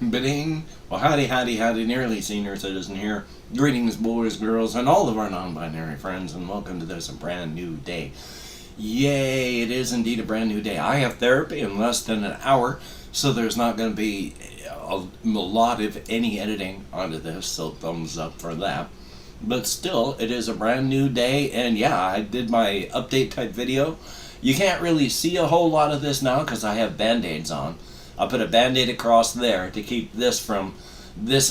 Ba-ding. Well, howdy, nearly senior citizen here. Greetings, boys, girls, and all of our non-binary friends, and welcome to this brand new day. Yay, it is indeed a brand new day. I have therapy in less than an hour, so there's not going to be a lot, if any, editing onto this, so thumbs up for that. But still, it is a brand new day, and yeah, I did my update type video. You can't really see a whole lot of this now because I have band-aids on. I put a band-aid across there to keep this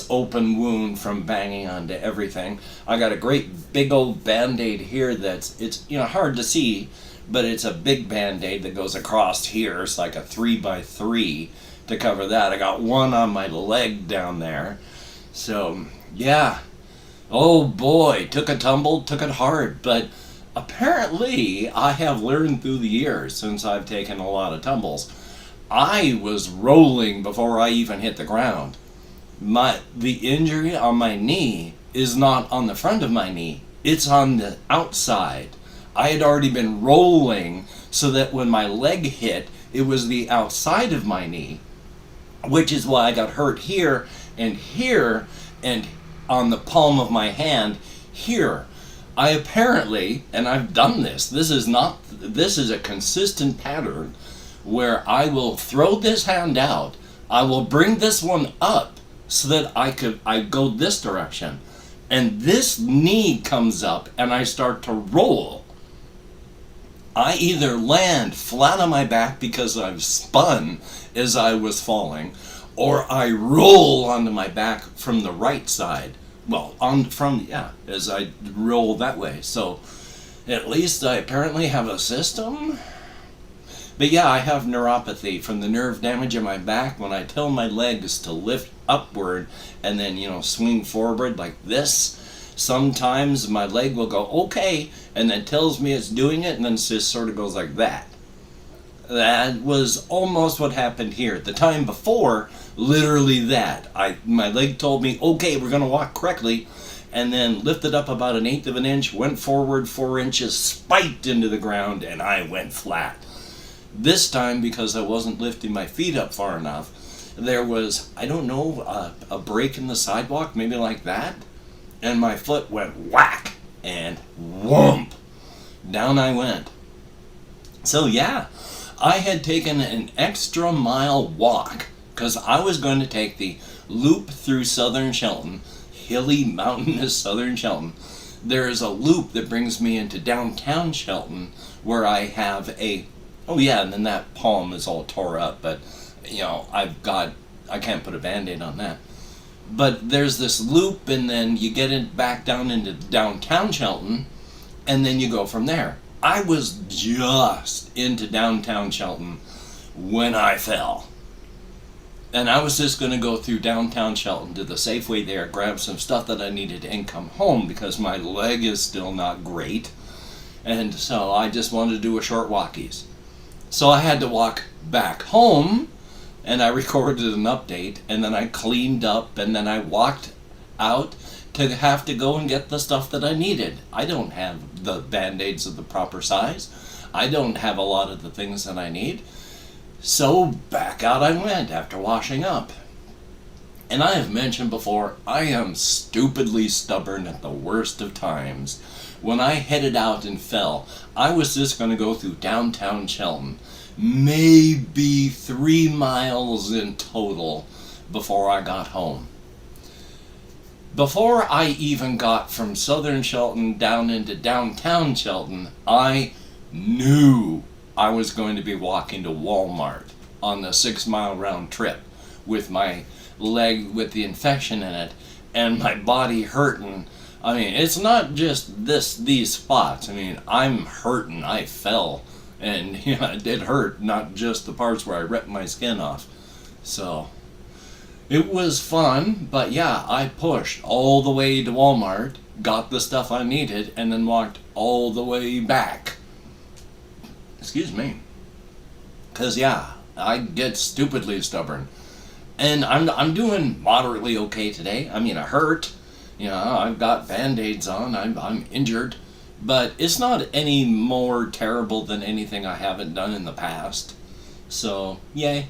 open wound from banging onto everything. I got a great big old band-aid here it's hard to see, but it's a big band-aid that goes across here. It's like a 3x3 to cover that. I got one on my leg down there. So, yeah. Oh boy, took a tumble, took it hard, but apparently I have learned through the years since I've taken a lot of tumbles. I was rolling before I even hit the ground. The injury on my knee is not on the front of my knee, it's on the outside. I had already been rolling so that when my leg hit, it was the outside of my knee, which is why I got hurt here and on the palm of my hand here. I apparently, and I've done this is a consistent pattern where I will throw this hand out, I will bring this one up so that I go this direction, and this knee comes up and I start to roll. I either land flat on my back because I've spun as I was falling, or I roll onto my back from the right side. Well, as I roll that way. So at least I apparently have a system. But yeah, I have neuropathy from the nerve damage in my back. When I tell my legs to lift upward and then, swing forward like this, sometimes my leg will go, okay, and then tells me it's doing it, and then it just sort of goes like that. That was almost what happened here. The time before, literally that. My leg told me, okay, we're going to walk correctly, and then lifted up about 1/8 of an inch, went forward 4 inches, spiked into the ground, and I went flat. This time, because I wasn't lifting my feet up far enough, there was, a break in the sidewalk, maybe like that, and my foot went whack, and whoomp, down I went. So yeah, I had taken an extra mile walk, because I was going to take the loop through southern Shelton, hilly, mountainous southern Shelton. There is a loop that brings me into downtown Shelton, where I have and then that palm is all tore up, but I can't put a band-aid on that. But there's this loop, and then you get it back down into downtown Shelton, and then you go from there. I was just into downtown Shelton when I fell. And I was just going to go through downtown Shelton to the Safeway there, grab some stuff that I needed, and come home because my leg is still not great. And so I just wanted to do a short walkies. So I had to walk back home, and I recorded an update, and then I cleaned up, and then I walked out to have to go and get the stuff that I needed. I don't have the band-aids of the proper size. I don't have a lot of the things that I need. So back out I went after washing up. And I have mentioned before, I am stupidly stubborn at the worst of times. When I headed out and fell, I was just going to go through downtown Shelton, maybe 3 miles in total before I got home. Before I even got from southern Shelton down into downtown Shelton, I knew I was going to be walking to Walmart on the 6-mile round trip with my leg with the infection in it and my body hurting. I mean, it's not just these spots. I mean, I'm hurting. I fell, and it did hurt, not just the parts where I ripped my skin off. So it was fun, but yeah, I pushed all the way to Walmart, got the stuff I needed, and then walked all the way back. Excuse me. Because yeah, I get stupidly stubborn. And I'm doing moderately okay today. I mean, I hurt. I've got band-aids on. I'm injured. But it's not any more terrible than anything I haven't done in the past. So, yay.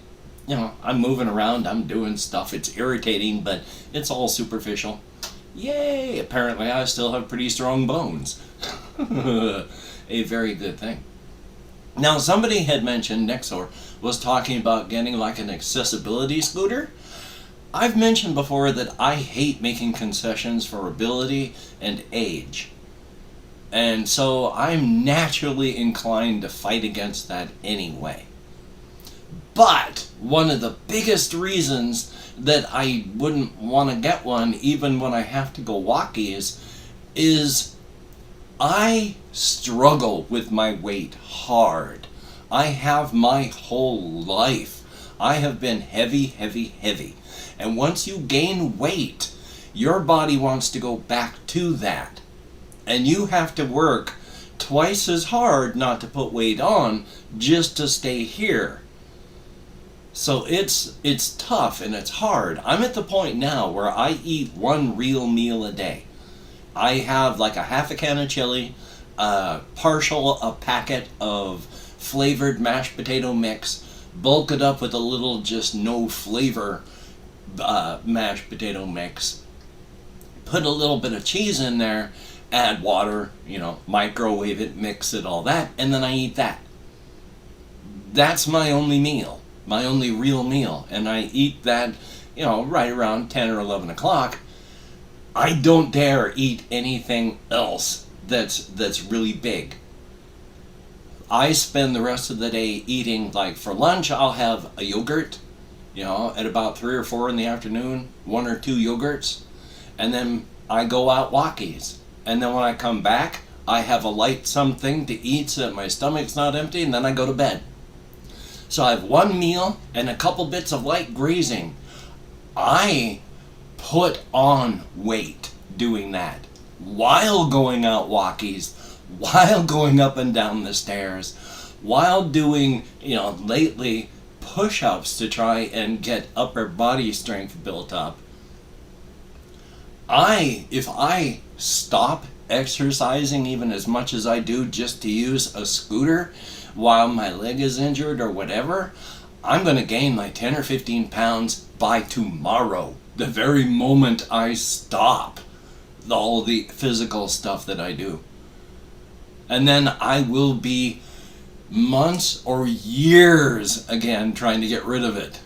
I'm moving around, I'm doing stuff. It's irritating, but it's all superficial. Yay! Apparently I still have pretty strong bones. A very good thing. Now, somebody had mentioned, Nexor was talking about getting like an accessibility scooter. I've mentioned before that I hate making concessions for ability and age. And so I'm naturally inclined to fight against that anyway. But one of the biggest reasons that I wouldn't want to get one, even when I have to go walkies, is I struggle with my weight hard. I have my whole life. I have been heavy, heavy, heavy. And once you gain weight, your body wants to go back to that. And you have to work twice as hard not to put weight on just to stay here. So it's tough and it's hard. I'm at the point now where I eat one real meal a day. I have like a half a can of chili, a packet of flavored mashed potato mix, bulk it up with a little just no flavor mashed potato mix, put a little bit of cheese in there, add water, microwave it, mix it, all that, and then I eat that. That's my only meal, my only real meal, and I eat that, right around 10 or 11 o'clock. I don't dare eat anything else that's really big. I spend the rest of the day eating, like for lunch I'll have a yogurt, at about 3 or 4 in the afternoon, 1 or 2 yogurts, and then I go out walkies. And then when I come back, I have a light something to eat so that my stomach's not empty, and then I go to bed. So I have one meal and a couple bits of light grazing. I put on weight doing that while going out walkies, while going up and down the stairs, while doing, lately push-ups to try and get upper body strength built up. If I stop exercising even as much as I do just to use a scooter while my leg is injured or whatever, I'm going to gain like 10 or 15 pounds by tomorrow, the very moment I stop all the physical stuff that I do. And then I will be months or years again trying to get rid of it.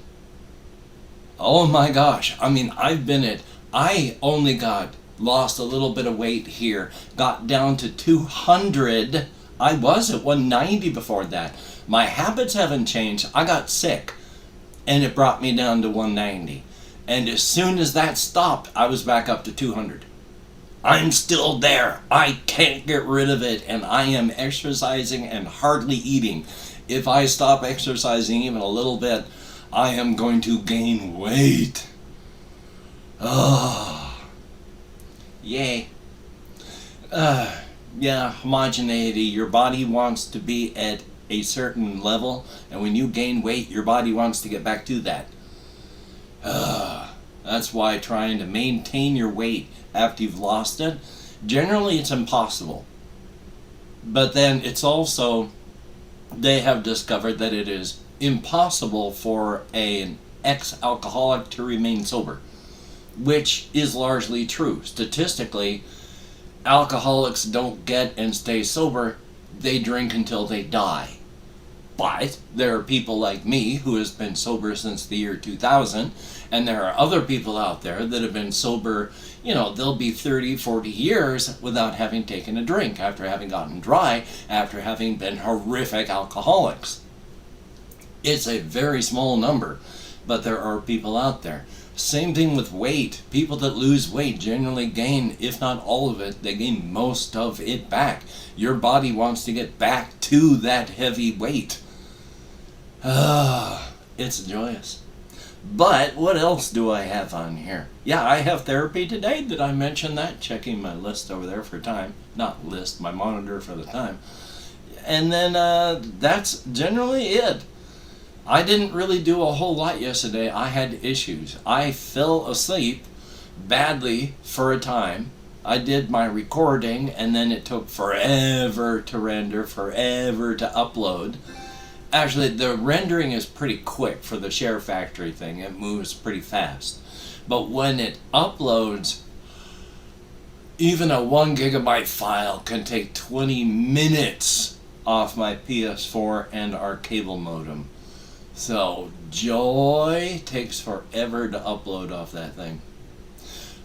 Oh my gosh, I only lost a little bit of weight here, got down to 200. I was at 190 before that. My habits haven't changed. I got sick and it brought me down to 190. And as soon as that stopped, I was back up to 200. I'm still there. I can't get rid of it, and I am exercising and hardly eating. If I stop exercising even a little bit, I am going to gain weight. Oh. Yay. Homogeneity. Your body wants to be at a certain level, and when you gain weight, your body wants to get back to that. That's why trying to maintain your weight after you've lost it, generally it's impossible. But then it's also, they have discovered that it is impossible for an ex-alcoholic to remain sober, which is largely true. Statistically, alcoholics don't get and stay sober, they drink until they die. But there are people like me who has been sober since the year 2000, and there are other people out there that have been sober, they'll be 30, 40 years without having taken a drink, after having gotten dry, after having been horrific alcoholics. It's a very small number, but there are people out there. Same thing with weight. People that lose weight generally gain, if not all of it, they gain most of it back. Your body wants to get back to that heavy weight. It's joyous. But what else do I have on here? Yeah, I have therapy today. Did I mention that? Checking my list over there for time. Not list, my monitor for the time. And then that's generally it. I didn't really do a whole lot yesterday. I had issues. I fell asleep badly for a time. I did my recording and then it took forever to render, forever to upload. Actually, the rendering is pretty quick for the Share Factory thing. It moves pretty fast. But when it uploads, even a 1 gigabyte file can take 20 minutes off my PS4 and our cable modem. So, joy takes forever to upload off that thing.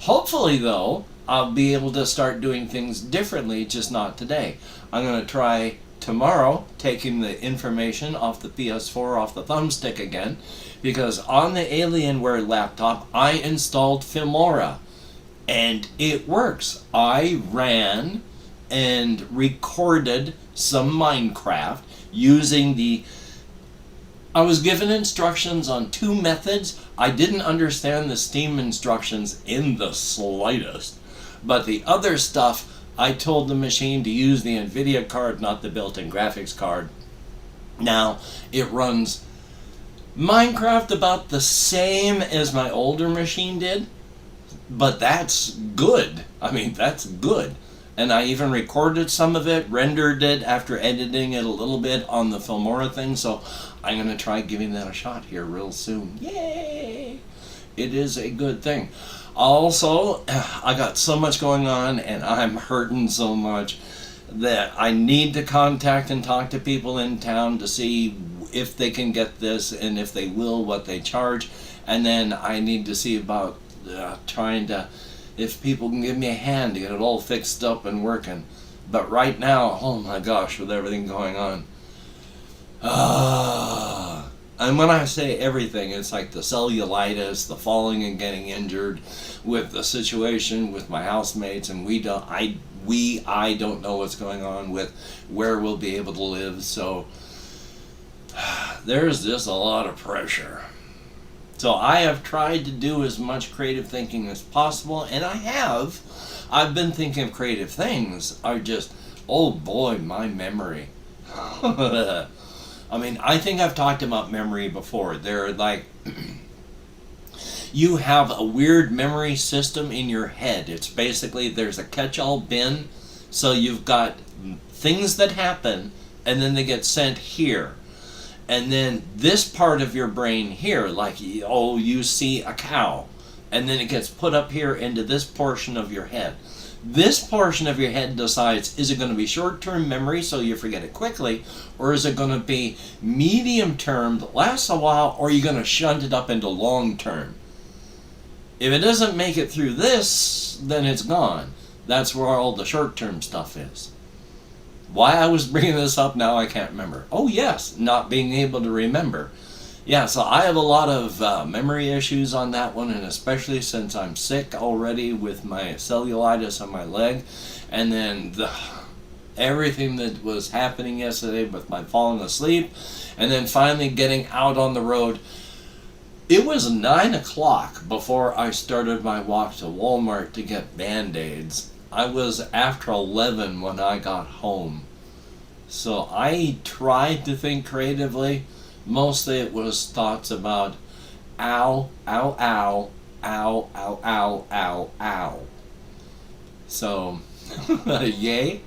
Hopefully, though, I'll be able to start doing things differently, just not today. I'm going to try tomorrow taking the information off the PS4 off the thumbstick again, because on the Alienware laptop I installed Filmora and it works. I ran and recorded some Minecraft using I was given instructions on 2 methods. I didn't understand the Steam instructions in the slightest, but the other stuff I told the machine to use the NVIDIA card, not the built-in graphics card. Now, it runs Minecraft about the same as my older machine did, but that's good. I mean, that's good. And I even recorded some of it, rendered it after editing it a little bit on the Filmora thing, so I'm going to try giving that a shot here real soon. Yay! It is a good thing. Also, I got so much going on and I'm hurting so much that I need to contact and talk to people in town to see if they can get this, and if they will, what they charge. And then I need to see about if people can give me a hand to get it all fixed up and working. But right now, oh my gosh, with everything going on. And when I say everything, it's like the cellulitis, the falling and getting injured, with the situation with my housemates, and I don't know what's going on with where we'll be able to live. So there's just a lot of pressure. So I have tried to do as much creative thinking as possible, and I've been thinking of creative things. Oh boy, my memory. I mean, I think I've talked about memory before. They're like, you have a weird memory system in your head. It's basically, there's a catch-all bin, so you've got things that happen, and then they get sent here. And then this part of your brain here, like, you see a cow, and then it gets put up here into this portion of your head. This portion of your head decides, is it going to be short-term memory so you forget it quickly, or is it going to be medium-term that lasts a while, or are you going to shunt it up into long-term? If it doesn't make it through this, then it's gone. That's where all the short-term stuff is. Why I was bringing this up now, I can't remember. Oh yes, not being able to remember. Yeah, so I have a lot of memory issues on that one, and especially since I'm sick already with my cellulitis on my leg, and then everything that was happening yesterday with my falling asleep, and then finally getting out on the road. It was 9 o'clock before I started my walk to Walmart to get Band-Aids. I was after 11 when I got home. So I tried to think creatively. Mostly it was thoughts about ow, ow, ow, ow, ow, ow, ow, ow. So, yay.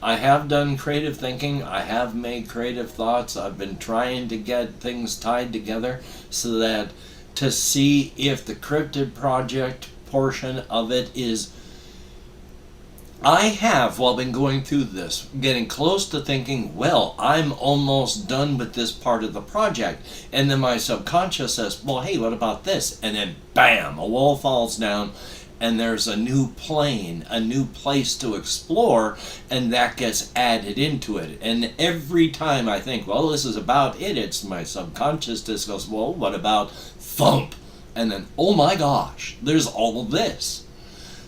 I have done creative thinking. I have made creative thoughts. I've been trying to get things tied together so that to see if the cryptid project portion of it is... I have, while been going through this, getting close to thinking, well, I'm almost done with this part of the project. And then my subconscious says, well, hey, what about this? And then, bam, a wall falls down, and there's a new plane, a new place to explore, and that gets added into it. And every time I think, well, this is about it, it's my subconscious just goes, well, what about thump? And then, oh my gosh, there's all of this.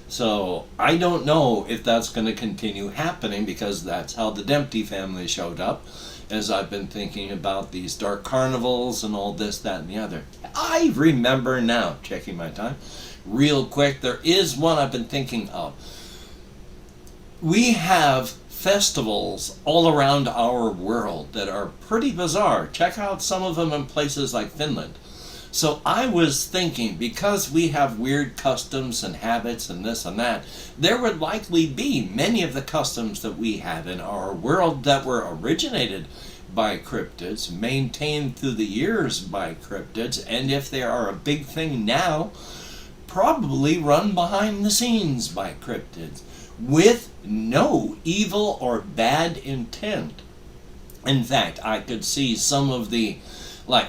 So I don't know if that's going to continue happening, because that's how the Dempsey family showed up, as I've been thinking about these dark carnivals and all this, that, and the other. I remember now, checking my time, real quick, there is one I've been thinking of. We have festivals all around our world that are pretty bizarre. Check out some of them in places like Finland. So I was thinking, because we have weird customs and habits and this and that, there would likely be many of the customs that we have in our world that were originated by cryptids, maintained through the years by cryptids, and if they are a big thing now, probably run behind the scenes by cryptids with no evil or bad intent. In fact, I could see some of the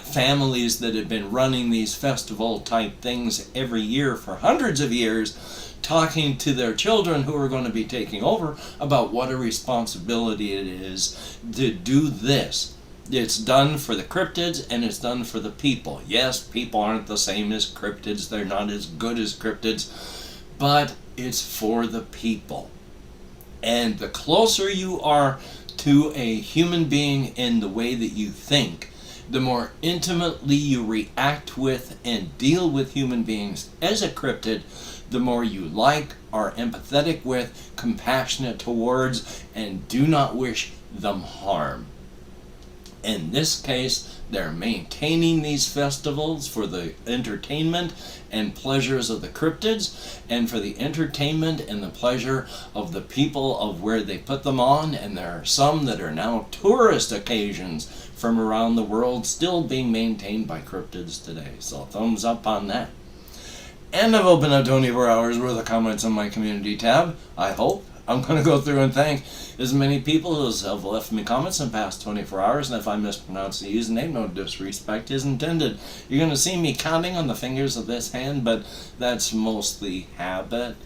families that have been running these festival type things every year for hundreds of years talking to their children who are going to be taking over about what a responsibility it is to do this. It's done for the cryptids and it's done for the people. Yes, people aren't the same as cryptids. They're not as good as cryptids. But it's for the people. And the closer you are to a human being in the way that you think, the more intimately you react with and deal with human beings as a cryptid, the more you like, are empathetic with, compassionate towards, and do not wish them harm. In this case, they're maintaining these festivals for the entertainment and pleasures of the cryptids, and for the entertainment and the pleasure of the people of where they put them on, and there are some that are now tourist occasions from around the world still being maintained by cryptids today. So thumbs up on that. And I've opened up 24 hours worth of comments on my community tab. I hope. I'm going to go through and thank as many people as have left me comments in the past 24 hours, and if I mispronounce the username, no disrespect is intended. You're going to see me counting on the fingers of this hand, but that's mostly habit.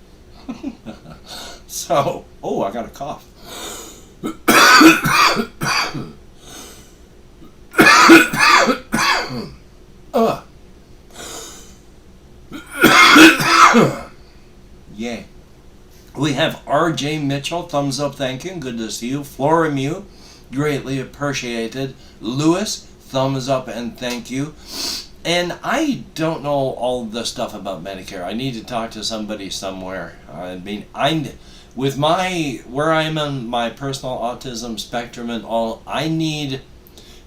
So, oh, I got a cough. Yay. We have RJ Mitchell, thumbs up, thank you, good to see you. Florimew, greatly appreciated. Lewis, thumbs up and thank you. And I don't know all the stuff about Medicare. I need to talk to somebody somewhere. I mean, with where I am on my personal autism spectrum and all, I need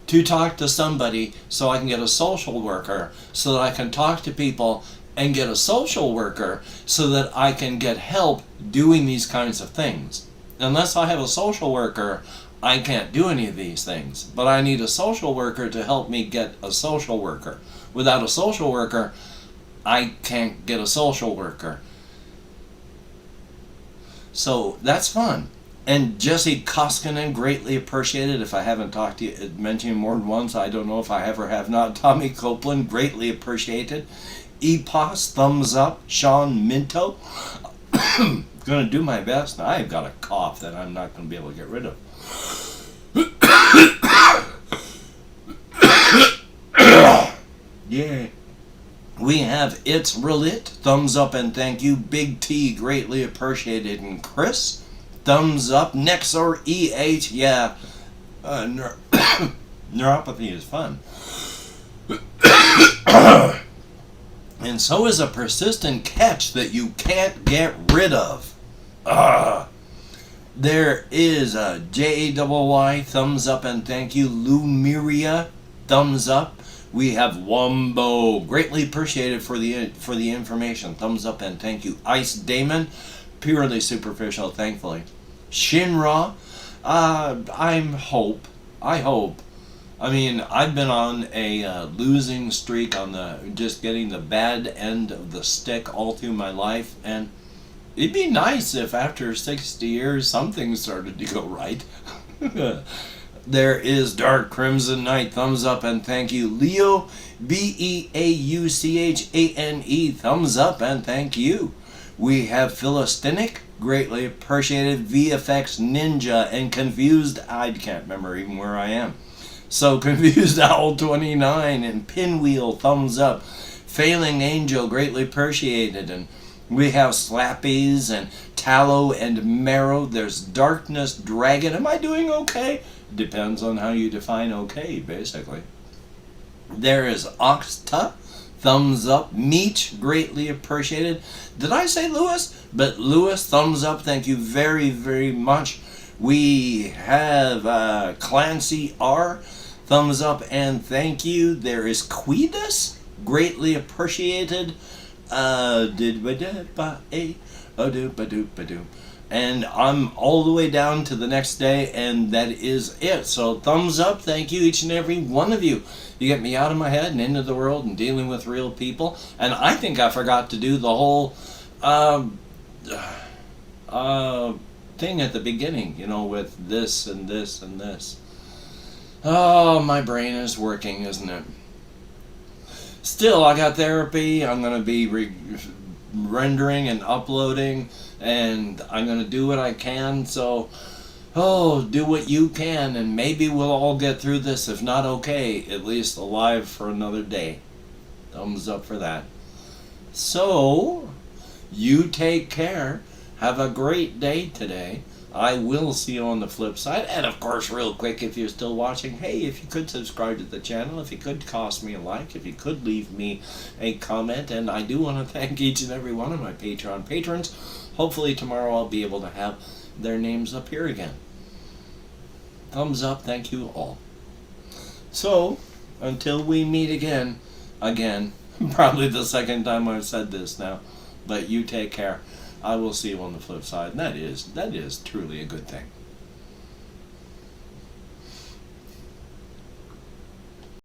to talk to somebody so I can get a social worker, so that I can talk to people and get a social worker so that I can get help doing these kinds of things. Unless I have a social worker, I can't do any of these things. But I need a social worker to help me get a social worker. Without a social worker, I can't get a social worker. So that's fun. And Jesse Koskinen, greatly appreciated. If I haven't talked to you, mentioned you more than once, I don't know if I ever have not. Tommy Copeland, greatly appreciated. EPOS, thumbs up. Sean Minto. Gonna do my best. I've got a cough that I'm not gonna be able to get rid of. Yeah. We have It's Relit, thumbs up and thank you. Big T, greatly appreciated. And Chris, thumbs up. Nexor EH, yeah. Neuropathy is fun. And so is a persistent catch that you can't get rid of. There is a JAYY, thumbs up and thank you. Lumiria, thumbs up. We have Wumbo, greatly appreciated for the information, thumbs up and thank you. Ice Damon, purely superficial, thankfully. Shinra, I hope. I mean, I've been on a losing streak on just getting the bad end of the stick all through my life, and it'd be nice if after 60 years something started to go right. There is Dark Crimson Knight, thumbs up and thank you. Leo, BEAUCHANE, thumbs up and thank you. We have Philistinic, greatly appreciated. VFX Ninja and Confused, I can't remember even where I am. So Confused Owl 29 and Pinwheel, thumbs up. Failing Angel, greatly appreciated. And we have Slappies and Tallow and Marrow. There's Darkness Dragon. Am I doing okay? Depends on how you define okay, basically. There is Oxta, thumbs up. Meech, greatly appreciated. Did I say Lewis? But Lewis, thumbs up. Thank you very, very much. We have Clancy R, thumbs up and thank you. There is Quidus, greatly appreciated. And I'm all the way down to the next day, and that is it. So thumbs up, thank you, each and every one of you. You get me out of my head and into the world and dealing with real people. And I think I forgot to do the whole thing at the beginning, you know, with this and this and this. Oh, my brain is working, isn't it? Still, I got therapy. I'm going to be rendering and uploading, and I'm going to do what I can. So, do what you can, and maybe we'll all get through this. If not okay, at least alive for another day. Thumbs up for that. So, you take care. Have a great day today. I will see you on the flip side. And of course, real quick, if you're still watching, hey, if you could subscribe to the channel, if you could toss me a like, if you could leave me a comment. And I do want to thank each and every one of my Patreon patrons. Hopefully tomorrow I'll be able to have their names up here again. Thumbs up, thank you all. So, until we meet again, probably the second time I've said this now, but you take care. I will see you on the flip side, and that is truly a good thing.